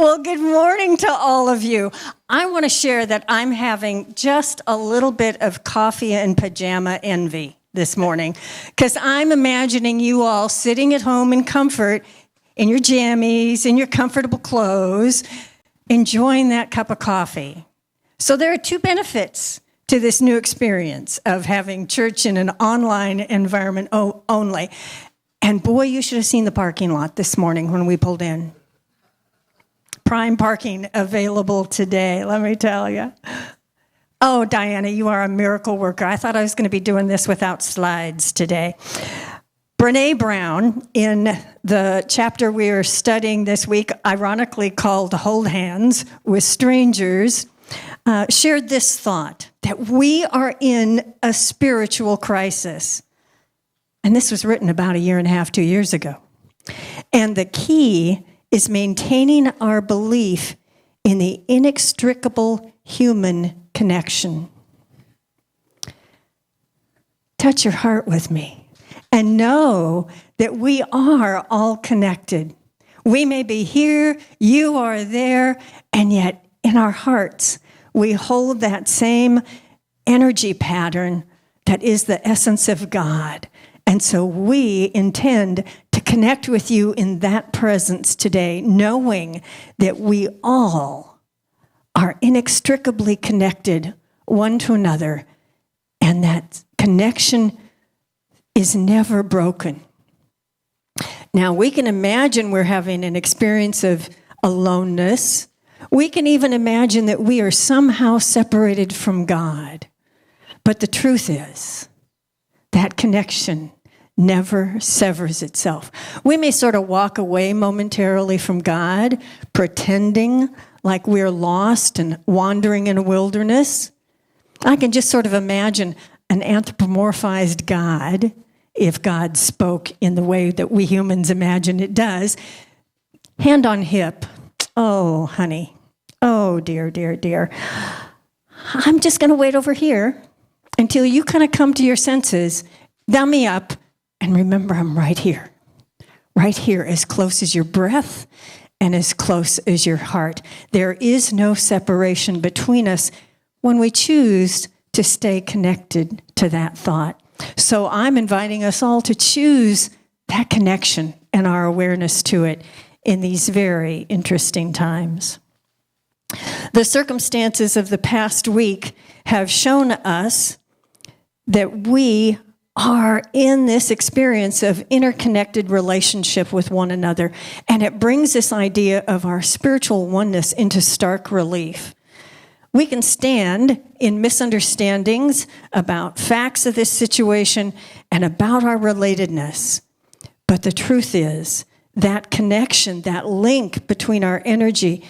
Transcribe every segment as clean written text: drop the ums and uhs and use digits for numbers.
Well, good morning to all of you. I want to share that I'm having just a little bit of coffee and pajama envy this morning because I'm imagining you all sitting at home in comfort in your jammies, in your comfortable clothes, enjoying that cup of coffee. So there are two benefits to this new experience of having church in an online environment only. And boy, you should have seen the parking lot this morning when we pulled in. Prime parking available today, let me tell you. Oh, Diana, you are a miracle worker. I thought I was going to be doing this without slides today. Brene Brown, in the chapter we are studying this week, ironically called Hold Hands with Strangers, shared this thought, that we are in a spiritual crisis. And this was written about 1.5 years, 2 years ago. And the key is maintaining our belief in the inextricable human connection. Touch your heart with me and know that we are all connected. We may be here, you are there, and yet in our hearts, we hold that same energy pattern that is the essence of God. And so we intend to connect with you in that presence today, knowing that we all are inextricably connected one to another, and that connection is never broken. Now, we can imagine we're having an experience of aloneness. We can even imagine that we are somehow separated from God. But the truth is, that connection never severs itself. We may sort of walk away momentarily from God, pretending like we're lost and wandering in a wilderness. I can just sort of imagine an anthropomorphized God, if God spoke in the way that we humans imagine it does. Hand on hip. Oh, honey. Oh, dear, dear, dear. I'm just going to wait over here until you kind of come to your senses, dummy up, and remember I'm right here, as close as your breath and as close as your heart. There is no separation between us when we choose to stay connected to that thought. So I'm inviting us all to choose that connection and our awareness to it in these very interesting times. The circumstances of the past week have shown us that we are in this experience of interconnected relationship with one another, and it brings this idea of our spiritual oneness into stark relief. We can stand in misunderstandings about facts of this situation and about our relatedness, but the truth is that connection, that link between our energy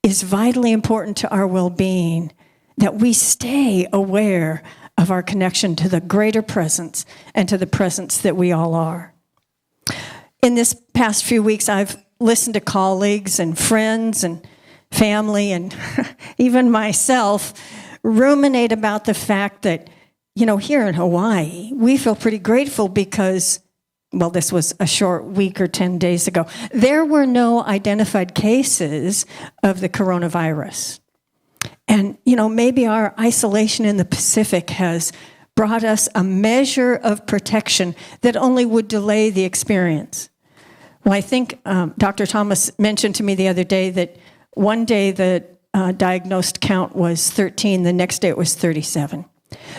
is vitally important to our well-being, that we stay aware of our connection to the greater presence and to the presence that we all are. In this past few weeks, I've listened to colleagues and friends and family and even myself ruminate about the fact that, here in Hawaii, we feel pretty grateful because, well, this was a short week or 10 days ago, there were no identified cases of the coronavirus. And, maybe our isolation in the Pacific has brought us a measure of protection that only would delay the experience. Well, I think Dr. Thomas mentioned to me the other day that one day the diagnosed count was 13, the next day it was 37.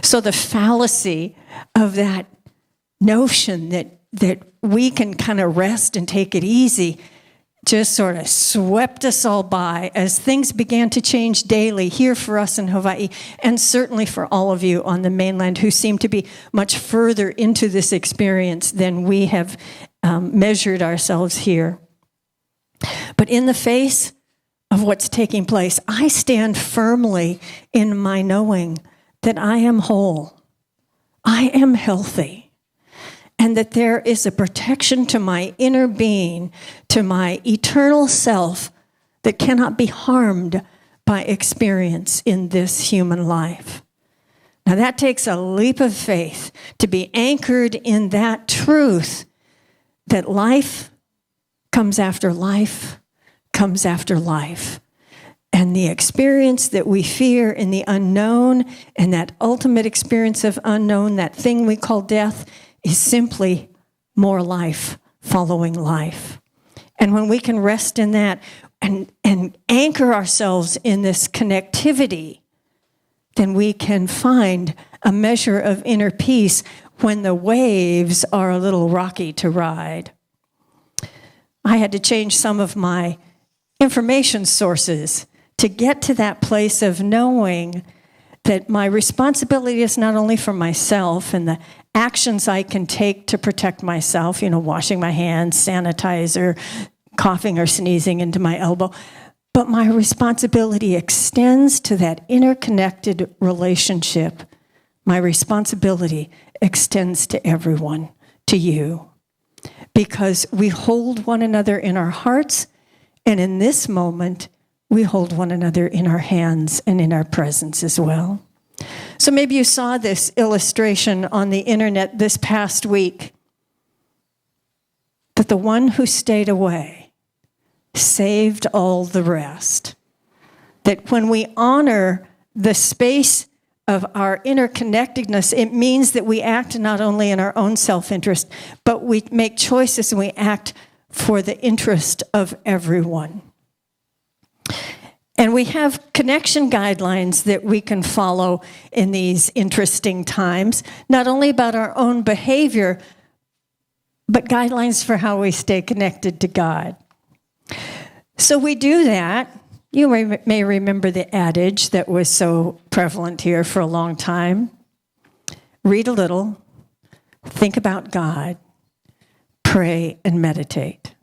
So the fallacy of that notion that we can kind of rest and take it easy just sort of swept us all by as things began to change daily here for us in Hawaii, and certainly for all of you on the mainland who seem to be much further into this experience than we have measured ourselves here. But in the face of what's taking place, I stand firmly in my knowing that I am whole, I am healthy, and that there is a protection to my inner being, to my eternal self, that cannot be harmed by experience in this human life. Now that takes a leap of faith to be anchored in that truth that life comes after life, comes after life. And the experience that we fear in the unknown, and that ultimate experience of unknown, that thing we call death, is simply more life following life. And when we can rest in that and anchor ourselves in this connectivity, then we can find a measure of inner peace when the waves are a little rocky to ride. I had to change some of my information sources to get to that place of knowing that my responsibility is not only for myself and the actions I can take to protect myself, washing my hands, sanitizer, coughing or sneezing into my elbow, but my responsibility extends to that interconnected relationship. My responsibility extends to everyone, to you, because we hold one another in our hearts, and in this moment, we hold one another in our hands and in our presence as well. So maybe you saw this illustration on the internet this past week, that the one who stayed away saved all the rest. That when we honor the space of our interconnectedness, it means that we act not only in our own self-interest, but we make choices and we act for the interest of everyone. And we have connection guidelines that we can follow in these interesting times, not only about our own behavior, but guidelines for how we stay connected to God. So we do that. You may remember the adage that was so prevalent here for a long time. Read a little, think about God, pray and meditate.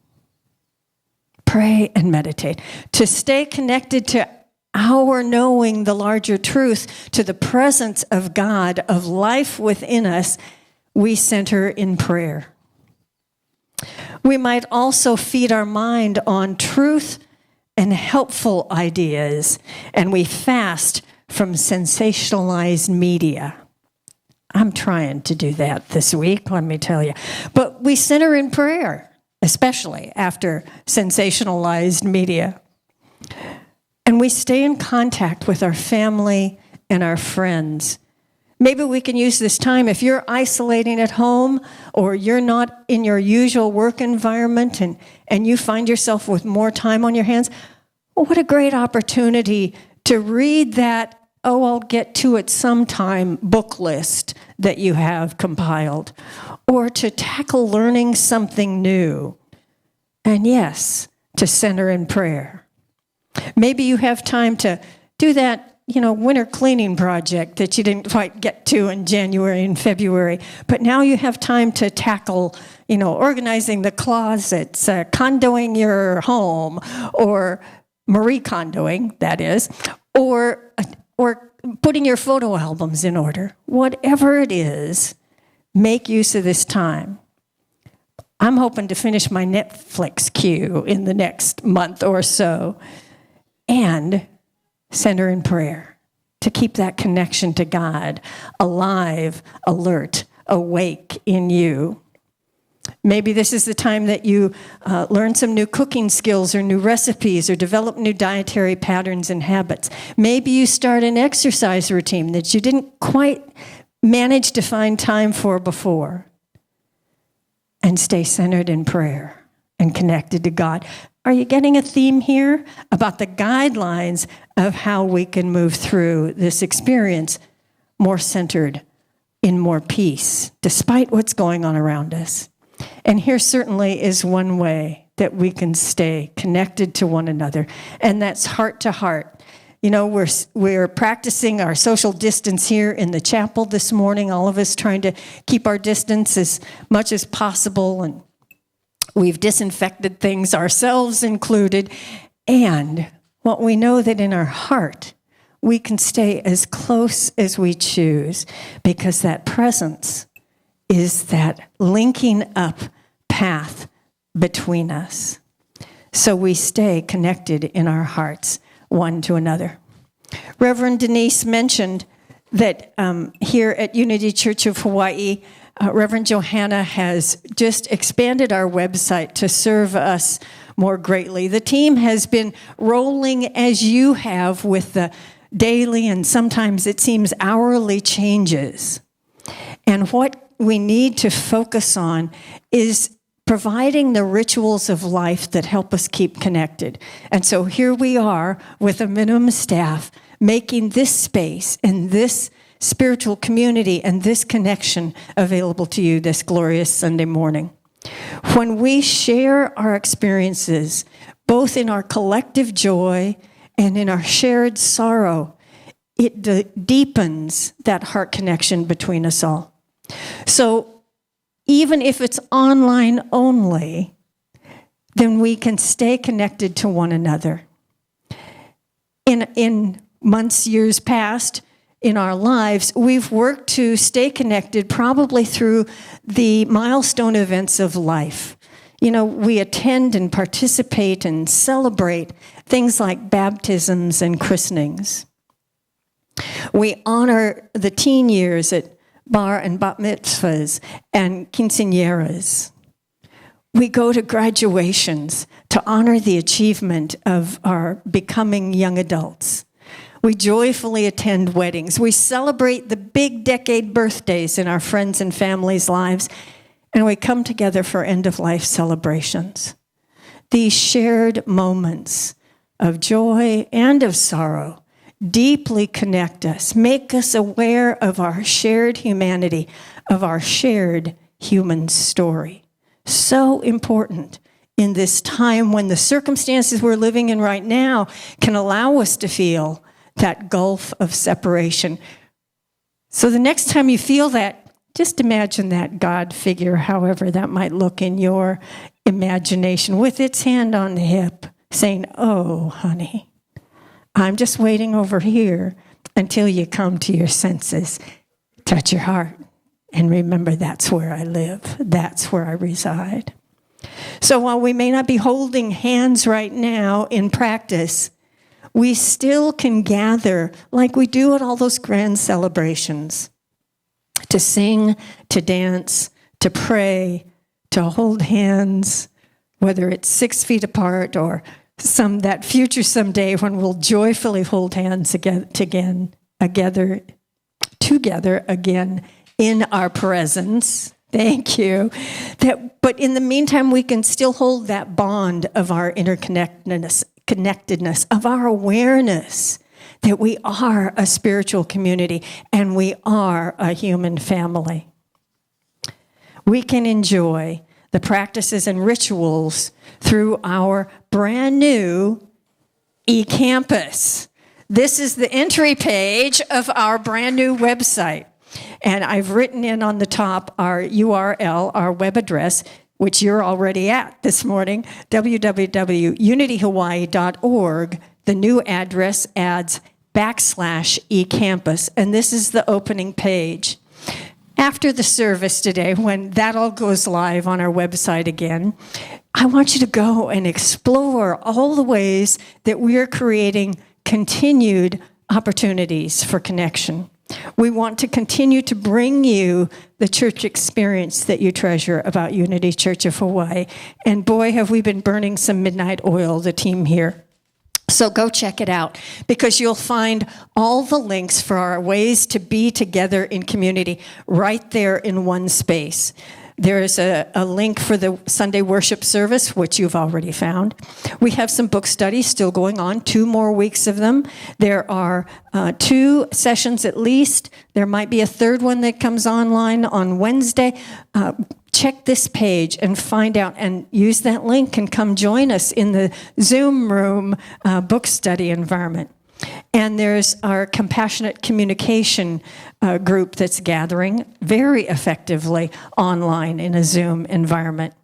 Pray and meditate. To stay connected to our knowing the larger truth, to the presence of God, of life within us, we center in prayer. We might also feed our mind on truth and helpful ideas, and we fast from sensationalized media. I'm trying to do that this week, let me tell you. But we center in prayer, especially after sensationalized media. And we stay in contact with our family and our friends. Maybe we can use this time, if you're isolating at home or you're not in your usual work environment and you find yourself with more time on your hands, well, what a great opportunity to read that, I'll get to it sometime book list that you have compiled, or to tackle learning something new. And yes, to center in prayer. Maybe you have time to do that winter cleaning project that you didn't quite get to in January and February, but now you have time to tackle, organizing the closets, condoing your home, or Marie Kondoing, that is, or putting your photo albums in order. Whatever it is, make use of this time. I'm hoping to finish my Netflix queue in the next month or so, and center in prayer to keep that connection to God alive, alert, awake in you. Maybe this is the time that you learn some new cooking skills or new recipes or develop new dietary patterns and habits. Maybe you start an exercise routine that you didn't quite manage to find time for before. And stay centered in prayer and connected to God. Are you getting a theme here about the guidelines of how we can move through this experience more centered in more peace, despite what's going on around us? And here certainly is one way that we can stay connected to one another, and that's heart to heart. We're practicing our social distance here in the chapel this morning, all of us trying to keep our distance as much as possible, and we've disinfected things, ourselves included, and what we know that in our heart, we can stay as close as we choose, because that presence is that linking up path between us. So we stay connected in our hearts, one to another. Reverend Denise mentioned that here at Unity Church of Hawaii, Reverend Johanna has just expanded our website to serve us more greatly. The team has been rolling as you have with the daily and sometimes it seems hourly changes. And what we need to focus on is providing the rituals of life that help us keep connected. And so here we are with a minimum staff making this space and this spiritual community and this connection available to you this glorious Sunday morning. When we share our experiences, both in our collective joy and in our shared sorrow, it deepens that heart connection between us all. So even if it's online only, then we can stay connected to one another. In months, years past, in our lives, we've worked to stay connected probably through the milestone events of life. You know, we attend and participate and celebrate things like baptisms and christenings. We honor the teen years at bar and bat mitzvahs and quinceañeras. We go to graduations to honor the achievement of our becoming young adults. We joyfully attend weddings. We celebrate the big decade birthdays in our friends' and families' lives, and we come together for end-of-life celebrations. These shared moments of joy and of sorrow deeply connect us, make us aware of our shared humanity, of our shared human story. So important in this time when the circumstances we're living in right now can allow us to feel that gulf of separation. So the next time you feel that, just imagine that God figure, however that might look in your imagination, with its hand on the hip, saying, "Oh, honey, I'm just waiting over here until you come to your senses. Touch your heart and remember that's where I live. That's where I reside." So while we may not be holding hands right now in practice, we still can gather like we do at all those grand celebrations to sing, to dance, to pray, to hold hands, whether it's 6 feet apart or that future someday when we'll joyfully hold hands together again in our presence. Thank you. But in the meantime, we can still hold that bond of our interconnectedness, of our awareness that we are a spiritual community and we are a human family. We can enjoy the practices and rituals through our brand new eCampus. This is the entry page of our brand new website. And I've written in on the top our URL, our web address, which you're already at this morning, www.unityhawaii.org. The new address adds /eCampus, and this is the opening page. After the service today, when that all goes live on our website again, I want you to go and explore all the ways that we are creating continued opportunities for connection. We want to continue to bring you the church experience that you treasure about Unity Church of Hawaii. And boy, have we been burning some midnight oil, the team here. So go check it out, because you'll find all the links for our ways to be together in community right there in one space. There is a link for the Sunday worship service, which you've already found. We have some book studies still going on, 2 more weeks of them. There are 2 sessions at least. There might be a 3rd one that comes online on Wednesday. Check this page and find out and use that link and come join us in the Zoom room book study environment. And there's our compassionate communication group that's gathering very effectively online in a Zoom environment.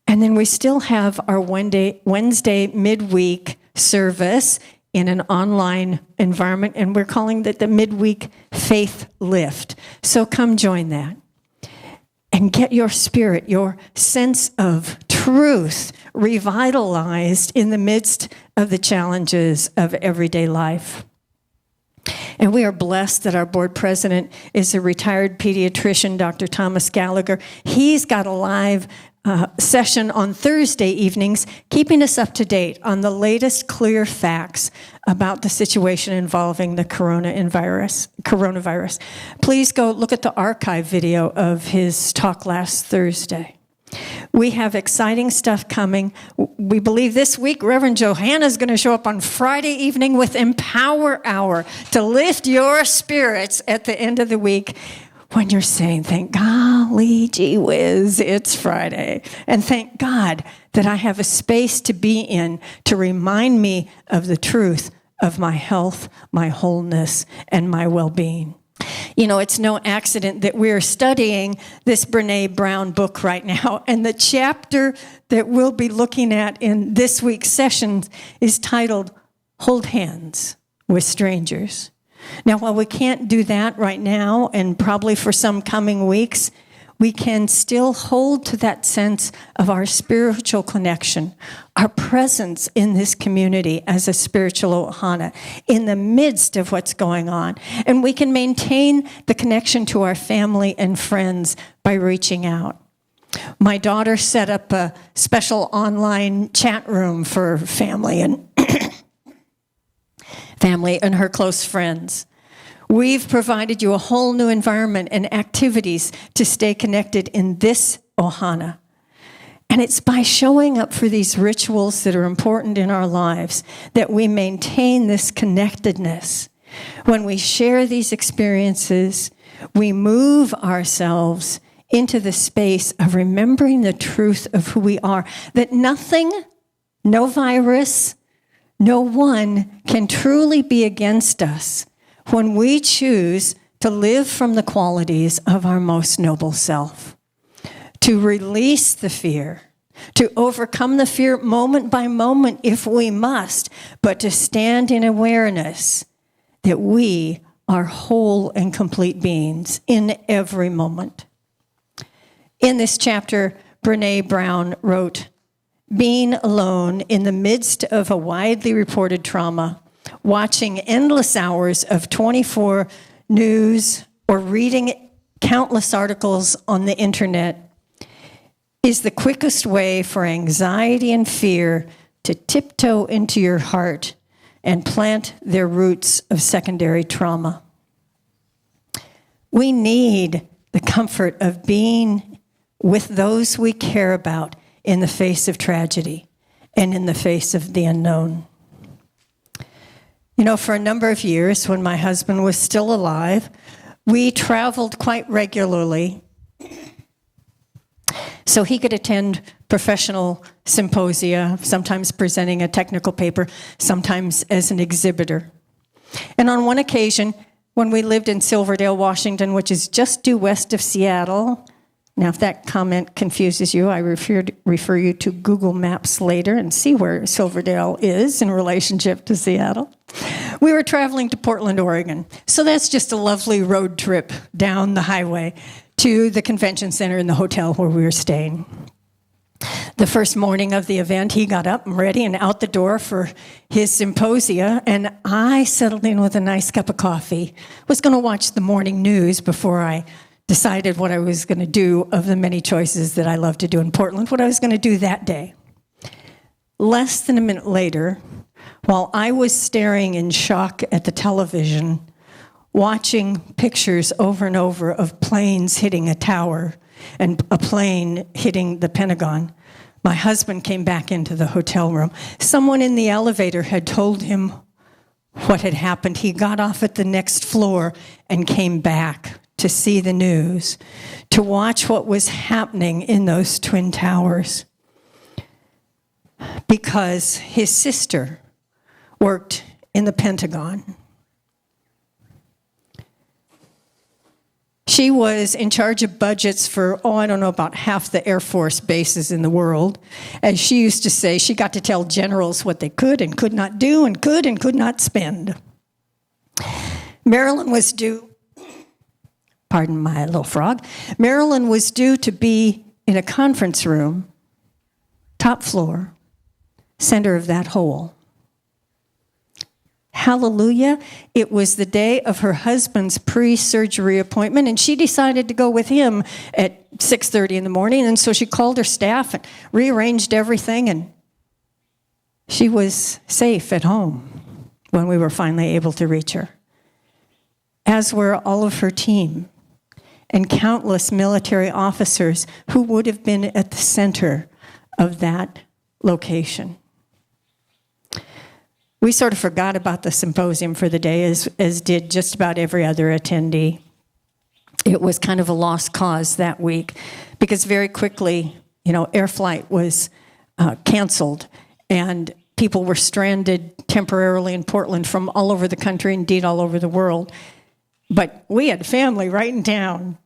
And then we still have our Wednesday midweek service in an online environment, and we're calling that the Midweek Faith Lift. So come join that. And get your spirit, your sense of truth revitalized in the midst of the challenges of everyday life. And we are blessed that our board president is a retired pediatrician, Dr. Thomas Gallagher. He's got a live session on Thursday evenings, keeping us up to date on the latest clear facts about the situation involving the coronavirus. Please go look at the archive video of his talk last Thursday. We have exciting stuff coming. We believe this week Reverend Johanna is going to show up on Friday evening with Empower Hour to lift your spirits at the end of the week when you're saying, thank golly, gee whiz, it's Friday. And thank God that I have a space to be in to remind me of the truth of my health, my wholeness, and my well-being. You know, it's no accident that we're studying this Brené Brown book right now, and the chapter that we'll be looking at in this week's session is titled, Hold Hands with Strangers. Now, while we can't do that right now, and probably for some coming weeks, we can still hold to that sense of our spiritual connection, our presence in this community as a spiritual ohana, in the midst of what's going on. And we can maintain the connection to our family and friends by reaching out. My daughter set up a special online chat room for family and her close friends. We've provided you a whole new environment and activities to stay connected in this ohana. And it's by showing up for these rituals that are important in our lives that we maintain this connectedness. When we share these experiences, we move ourselves into the space of remembering the truth of who we are, that nothing, no virus, no one can truly be against us when we choose to live from the qualities of our most noble self, to release the fear, to overcome the fear moment by moment if we must, but to stand in awareness that we are whole and complete beings in every moment. In this chapter, Brené Brown wrote, being alone in the midst of a widely reported trauma, watching endless hours of 24 news or reading countless articles on the internet is the quickest way for anxiety and fear to tiptoe into your heart and plant their roots of secondary trauma. We need the comfort of being with those we care about in the face of tragedy and in the face of the unknown. You know, for a number of years, when my husband was still alive, we traveled quite regularly so he could attend professional symposia, sometimes presenting a technical paper, sometimes as an exhibitor. And on one occasion, when we lived in Silverdale, Washington, which is just due west of Seattle, now if that comment confuses you, I refer you to Google Maps later and see where Silverdale is in relationship to Seattle. We were traveling to Portland, Oregon. So that's just a lovely road trip down the highway to the convention center and the hotel where we were staying. The first morning of the event, he got up and ready and out the door for his symposia, and I settled in with a nice cup of coffee. Was going to watch the morning news before I decided what I was going to do of the many choices that I love to do in Portland, what I was going to do that day. Less than a minute later, while I was staring in shock at the television, watching pictures over and over of planes hitting a tower and a plane hitting the Pentagon, my husband came back into the hotel room. Someone in the elevator had told him what had happened. He got off at the next floor and came back to see the news, to watch what was happening in those twin towers, because his sister worked in the Pentagon. She was in charge of budgets for, about half the Air Force bases in the world. As she used to say, she got to tell generals what they could and could not do and could not spend. Marilyn was due, pardon my little frog, Marilyn was due to be in a conference room, top floor, center of that hole. Hallelujah. It was the day of her husband's pre-surgery appointment, and she decided to go with him at 6:30 in the morning. And so she called her staff and rearranged everything, and she was safe at home when we were finally able to reach her, as were all of her team and countless military officers who would have been at the center of that location. We sort of forgot about the symposium for the day, as did just about every other attendee. It was kind of a lost cause that week because very quickly, air flight was canceled and people were stranded temporarily in Portland from all over the country, indeed all over the world. But we had family right in town.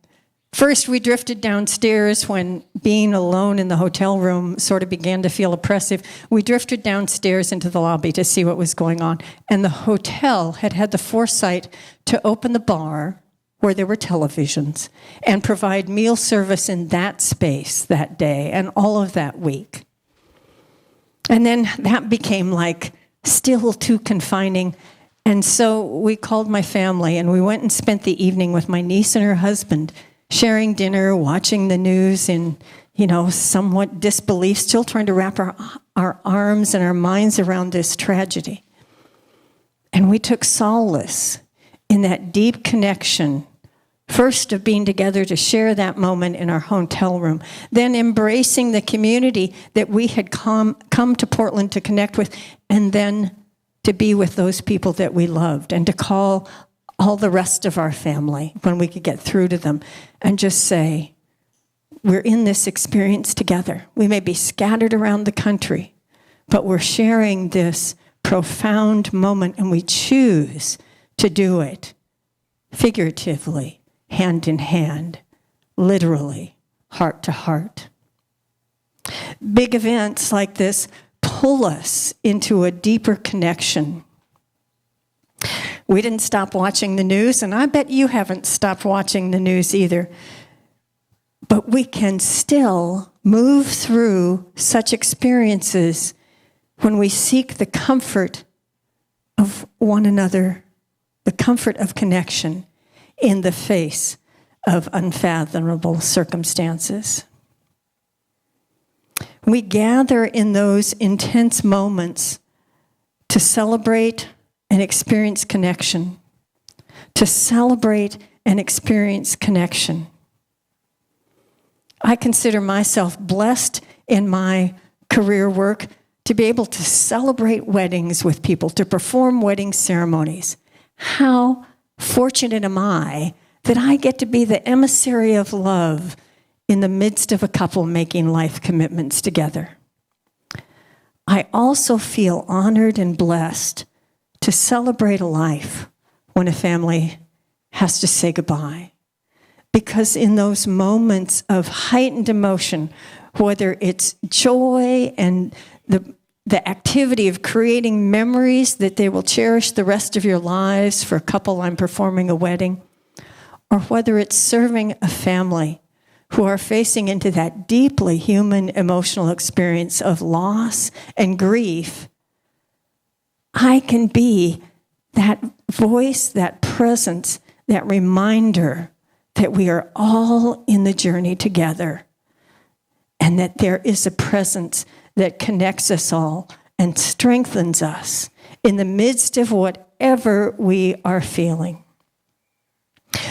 First, we drifted downstairs when being alone in the hotel room sort of began to feel oppressive. We drifted downstairs into the lobby to see what was going on. And the hotel had the foresight to open the bar where there were televisions and provide meal service in that space that day and all of that week. And then that became still too confining. And so we called my family and we went and spent the evening with my niece and her husband, sharing dinner, watching the news in, somewhat disbelief, still trying to wrap our arms and our minds around this tragedy. And we took solace in that deep connection, first of being together to share that moment in our hotel room, then embracing the community that we had come to Portland to connect with, and then to be with those people that we loved and to call all the rest of our family when we could get through to them and just say, we're in this experience together. We may be scattered around the country, but we're sharing this profound moment, and we choose to do it figuratively, hand in hand, literally, heart to heart. Big events like this pull us into a deeper connection. We didn't stop watching the news, and I bet you haven't stopped watching the news either. But we can still move through such experiences when we seek the comfort of one another, the comfort of connection in the face of unfathomable circumstances. We gather in those intense moments to celebrate and experience connection, to celebrate and experience connection. I consider myself blessed in my career work to be able to celebrate weddings with people, to perform wedding ceremonies. How fortunate am I that I get to be the emissary of love in the midst of a couple making life commitments together. I also feel honored and blessed to celebrate a life when a family has to say goodbye. Because in those moments of heightened emotion, whether it's joy and the activity of creating memories that they will cherish the rest of your lives, for a couple I'm performing a wedding, or whether it's serving a family who are facing into that deeply human emotional experience of loss and grief, I can be that voice, that presence, that reminder that we are all in the journey together and that there is a presence that connects us all and strengthens us in the midst of whatever we are feeling.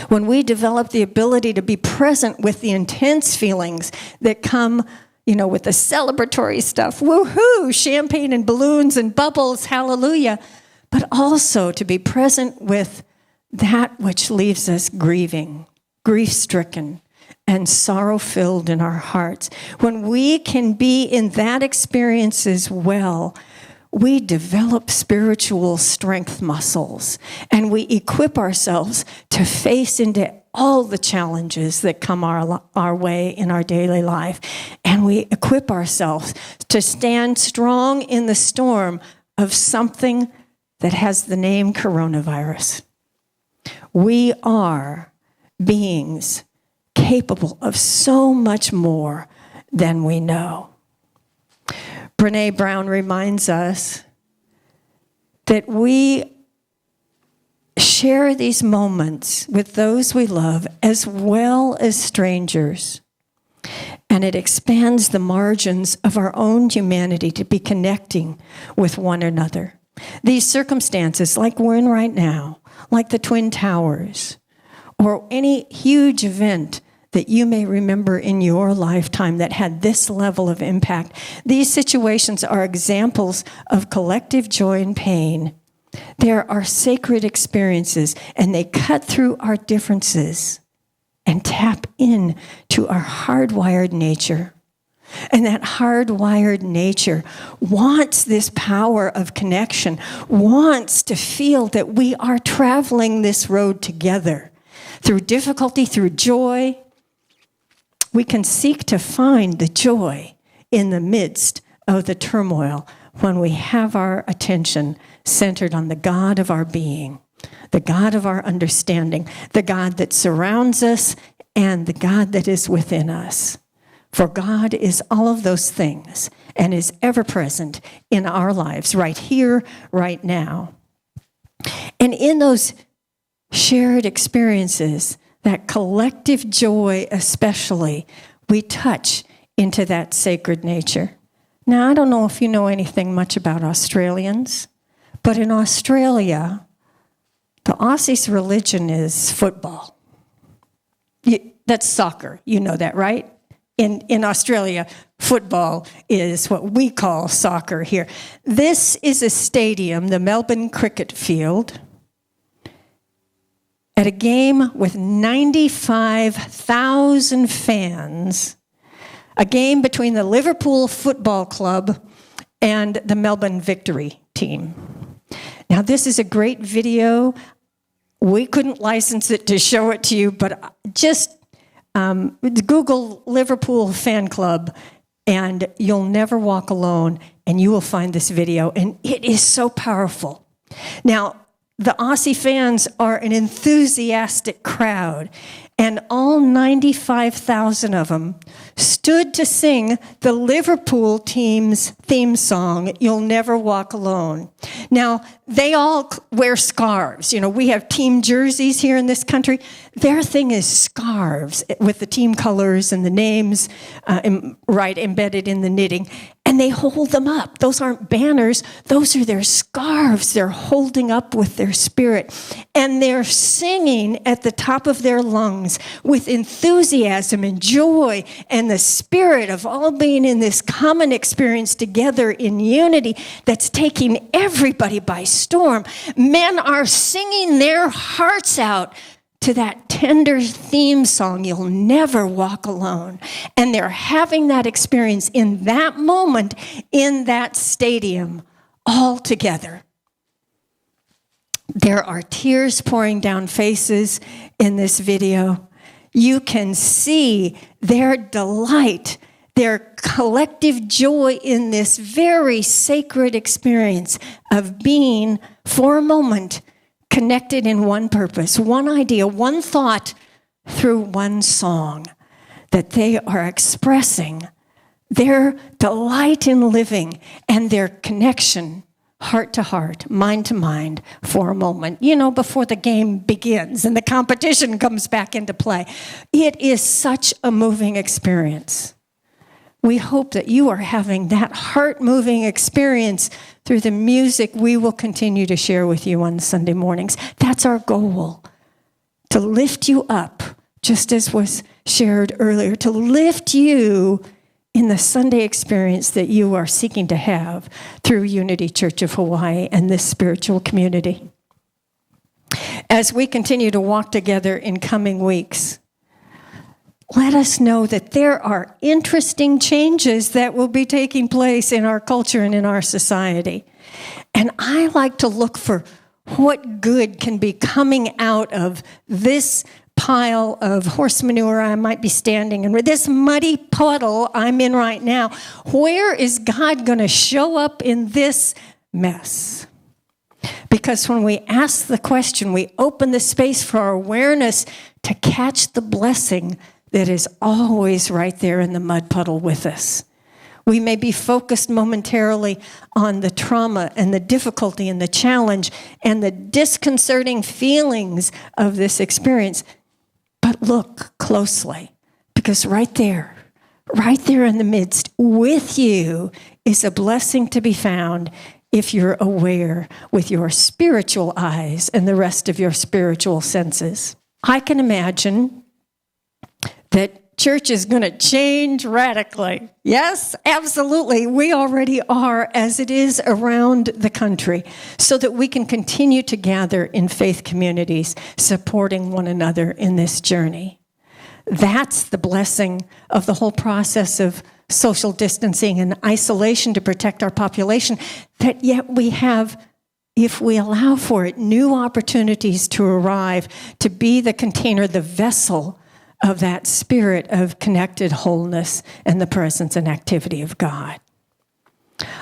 When we develop the ability to be present with the intense feelings that come, with the celebratory stuff, woohoo, champagne and balloons and bubbles, hallelujah, but also to be present with that which leaves us grieving, grief-stricken, and sorrow-filled in our hearts. When we can be in that experience as well, we develop spiritual strength muscles, and we equip ourselves to face into all the challenges that come our way in our daily life. And we equip ourselves to stand strong in the storm of something that has the name coronavirus. We are beings capable of so much more than we know. Brené Brown reminds us that we share these moments with those we love as well as strangers. And it expands the margins of our own humanity to be connecting with one another. These circumstances, like we're in right now, like the Twin Towers, or any huge event that you may remember in your lifetime that had this level of impact, these situations are examples of collective joy and pain. There are sacred experiences, and they cut through our differences and tap in to our hardwired nature. And that hardwired nature wants this power of connection, wants to feel that we are traveling this road together. Through difficulty, through joy, we can seek to find the joy in the midst of the turmoil when we have our attention centered on the God of our being, the God of our understanding, the God that surrounds us, and the God that is within us. For God is all of those things and is ever present in our lives, right here, right now. And in those shared experiences, that collective joy especially, we touch into that sacred nature. Now, I don't know if you know anything much about Australians, but in Australia, the Aussies' religion is football. That's soccer. You know that, right? In Australia, football is what we call soccer here. This is a stadium, the Melbourne Cricket Field, at a game with 95,000 fans, a game between the Liverpool Football Club and the Melbourne Victory team. Now, this is a great video. We couldn't license it to show it to you, but just Google Liverpool Fan Club, and you'll never walk alone, and you will find this video, and it is so powerful. Now, the Aussie fans are an enthusiastic crowd, and all 95,000 of them stood to sing the Liverpool team's theme song, You'll Never Walk Alone. Now, they all wear scarves. You know, we have team jerseys here in this country. Their thing is scarves with the team colors and the names embedded in the knitting. And they hold them up. Those aren't banners. Those are their scarves they're holding up with their spirit. And they're singing at the top of their lungs with enthusiasm and joy and the spirit of all being in this common experience together in unity that's taking everybody by storm. Men are singing their hearts out to that tender theme song, You'll Never Walk Alone. And they're having that experience in that moment, in that stadium, all together. There are tears pouring down faces in this video. You can see their delight, their collective joy in this very sacred experience of being, for a moment, connected in one purpose, one idea, one thought through one song, that they are expressing their delight in living and their connection heart to heart, mind to mind for a moment, you know, before the game begins and the competition comes back into play. It is such a moving experience. We hope that you are having that heart-moving experience through the music we will continue to share with you on Sunday mornings. That's our goal, to lift you up, just as was shared earlier, to lift you in the Sunday experience that you are seeking to have through Unity Church of Hawaii and this spiritual community. As we continue to walk together in coming weeks, let us know that there are interesting changes that will be taking place in our culture and in our society. And I like to look for what good can be coming out of this pile of horse manure I might be standing in, this muddy puddle I'm in right now. Where is God going to show up in this mess? Because when we ask the question, we open the space for our awareness to catch the blessing that is always right there in the mud puddle with us. We may be focused momentarily on the trauma and the difficulty and the challenge and the disconcerting feelings of this experience. But look closely, because right there in the midst with you is a blessing to be found if you're aware with your spiritual eyes and the rest of your spiritual senses. I can imagine that church is going to change radically. Yes, absolutely. We already are, as it is around the country, so that we can continue to gather in faith communities, supporting one another in this journey. That's the blessing of the whole process of social distancing and isolation to protect our population, that yet we have, if we allow for it, new opportunities to arrive, to be the container, the vessel of that spirit of connected wholeness and the presence and activity of God.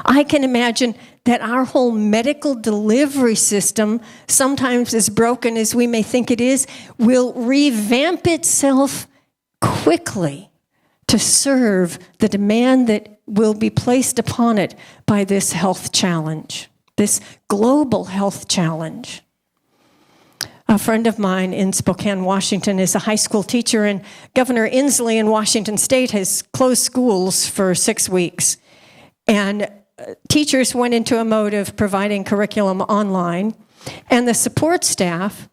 I can imagine that our whole medical delivery system, sometimes as broken as we may think it is, will revamp itself quickly to serve the demand that will be placed upon it by this health challenge, this global health challenge. A friend of mine in Spokane, Washington, is a high school teacher, and Governor Inslee in Washington State has closed schools for 6 weeks. And teachers went into a mode of providing curriculum online, and the support staff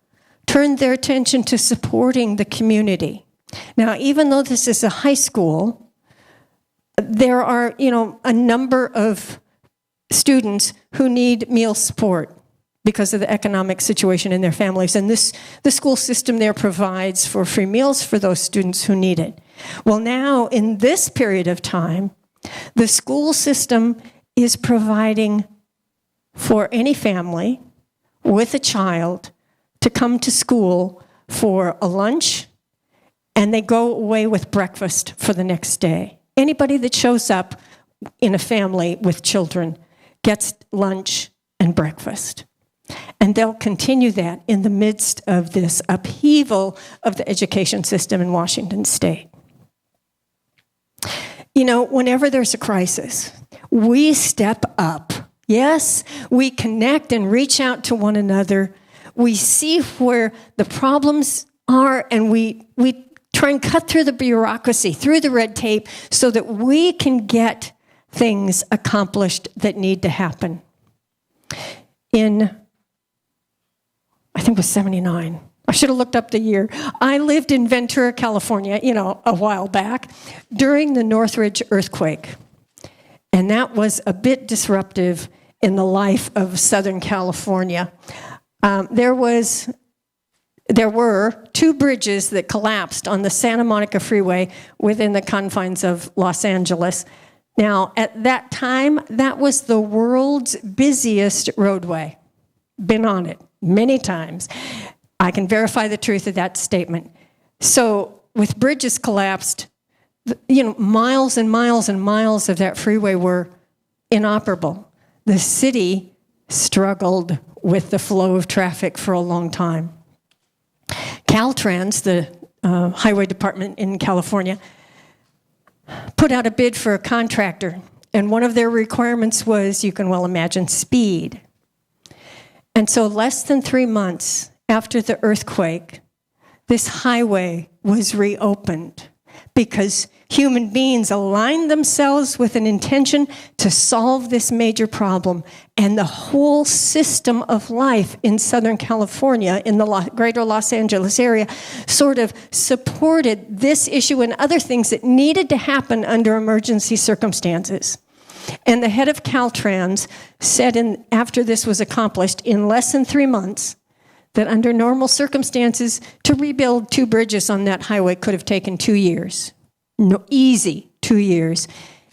turned their attention to supporting the community. Now, even though this is a high school, there are, a number of students who need meal support because of the economic situation in their families. And the school system there provides for free meals for those students who need it. Well, now, in this period of time, the school system is providing for any family with a child to come to school for a lunch, and they go away with breakfast for the next day. Anybody that shows up in a family with children gets lunch and breakfast. And they'll continue that in the midst of this upheaval of the education system in Washington State. Whenever there's a crisis, we step up. Yes, we connect and reach out to one another. We see where the problems are, and we try and cut through the bureaucracy, through the red tape, so that we can get things accomplished that need to happen. I think it was 79. I should have looked up the year. I lived in Ventura, California, a while back, during the Northridge earthquake. And that was a bit disruptive in the life of Southern California. There were 2 bridges that collapsed on the Santa Monica Freeway within the confines of Los Angeles. Now, at that time, that was the world's busiest roadway. Been on it many times. I can verify the truth of that statement. So, with bridges collapsed, miles and miles and miles of that freeway were inoperable. The city struggled with the flow of traffic for a long time. Caltrans, the highway department in California, put out a bid for a contractor, and one of their requirements was, you can well imagine, speed. And so less than 3 months after the earthquake, this highway was reopened because human beings aligned themselves with an intention to solve this major problem. And the whole system of life in Southern California, in the greater Los Angeles area, sort of supported this issue and other things that needed to happen under emergency circumstances. And the head of Caltrans said after this was accomplished, in less than 3 months, that under normal circumstances, to rebuild 2 bridges on that highway could have taken 2 years. No, easy 2 years.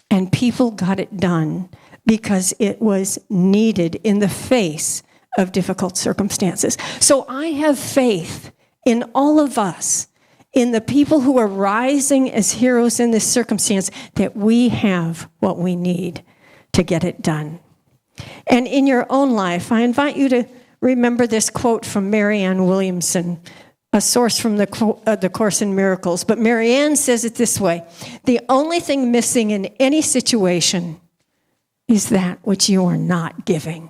And people got it done because it was needed in the face of difficult circumstances. So I have faith in all of us, in the people who are rising as heroes in this circumstance, that we have what we need to get it done. And in your own life, I invite you to remember this quote from Marianne Williamson, a source from the Course in Miracles, but Marianne says it this way: the only thing missing in any situation is that which you are not giving.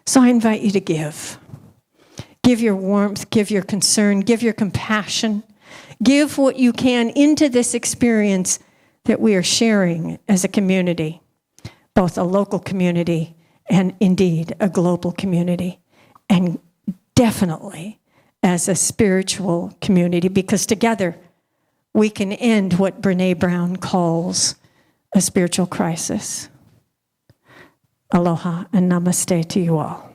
So I invite you to give. Give your warmth, give your concern, give your compassion. Give what you can into this experience that we are sharing as a community, both a local community and indeed a global community, and definitely as a spiritual community, because together we can end what Brené Brown calls a spiritual crisis. Aloha and namaste to you all.